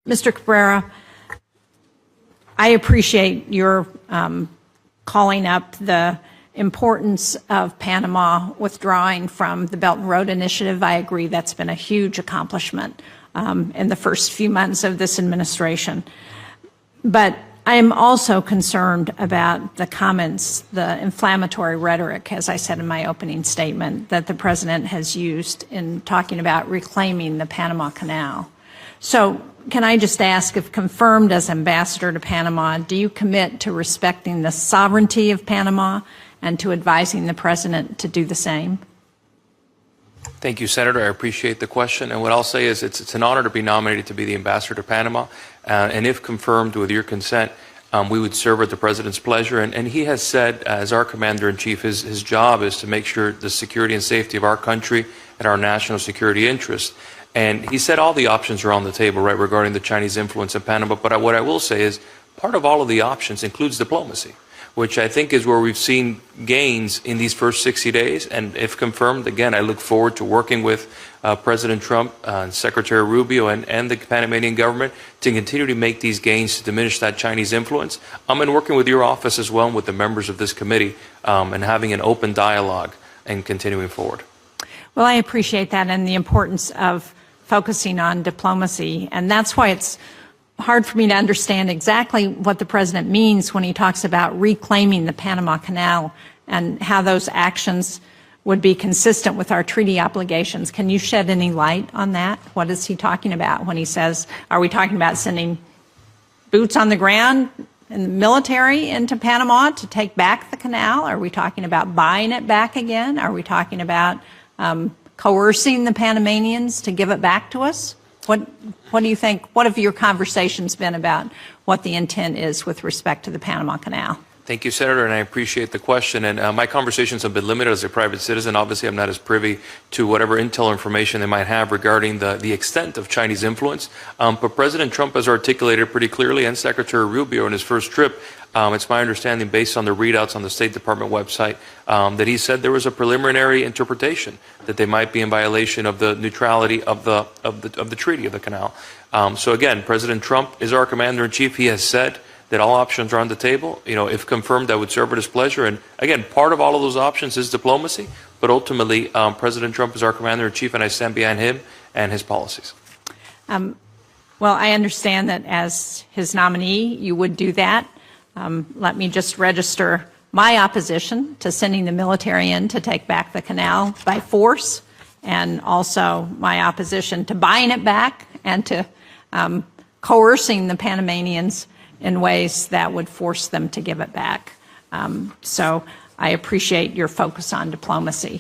Mr. Cabrera, I appreciate your calling up the importance of Panama withdrawing from the Belt and Road Initiative. I agree that's been a huge accomplishment in the first few months of this administration. But I am also concerned about the comments, the inflammatory rhetoric, as I said in my opening statement, that the President has used in talking about reclaiming the Panama Canal. So can I just ask, if confirmed as ambassador to Panama, do you commit to respecting the sovereignty of Panama and to advising the President to do the same? Thank you, Senator. I appreciate the question. And what I'll say is it's an honor to be nominated to be the ambassador to Panama. And if confirmed with your consent, we would serve at the President's pleasure. And he has said, as our Commander-in-Chief, his job is to make sure the security and safety of our country and our national security interests. And he said all the options are on the table, right, regarding the Chinese influence in Panama. But what I will say is part of all of the options includes diplomacy, which I think is where we've seen gains in these first 60 days. And if confirmed, again, I look forward to working with President Trump and Secretary Rubio and the Panamanian government to continue to make these gains to diminish that Chinese influence. I'm working with your office as well and with the members of this committee and having an open dialogue and continuing forward. Well, I appreciate that and the importance of focusing on diplomacy. And that's why it's hard for me to understand exactly what the President means when he talks about reclaiming the Panama Canal and how those actions would be consistent with our treaty obligations. Can you shed any light on that? What is he talking about when he says, are we talking about sending boots on the ground and the military into Panama to take back the canal? Are we talking about buying it back again? Are we talking about coercing the Panamanians to give it back to us? What do you think? What have your conversations been about what the intent is with respect to the Panama Canal? Thank you, Senator, and I appreciate the question. And my conversations have been limited as a private citizen. Obviously, I'm not as privy to whatever intel information they might have regarding the extent of Chinese influence. But President Trump has articulated pretty clearly, and Secretary Rubio in his first trip, it's my understanding, based on the readouts on the State Department website, that he said there was a preliminary interpretation that they might be in violation of the neutrality of the treaty of the canal. So again, President Trump is our Commander-in-Chief. He has said that all options are on the table. You know, if confirmed, I would serve at his pleasure. And again, part of all of those options is diplomacy. But ultimately, President Trump is our Commander-in-Chief, and I stand behind him and his policies. Well, I understand that as his nominee, you would do that. Let me just register my opposition to sending the military in to take back the canal by force, and also my opposition to buying it back and to coercing the Panamanians in ways that would force them to give it back. So I appreciate your focus on diplomacy.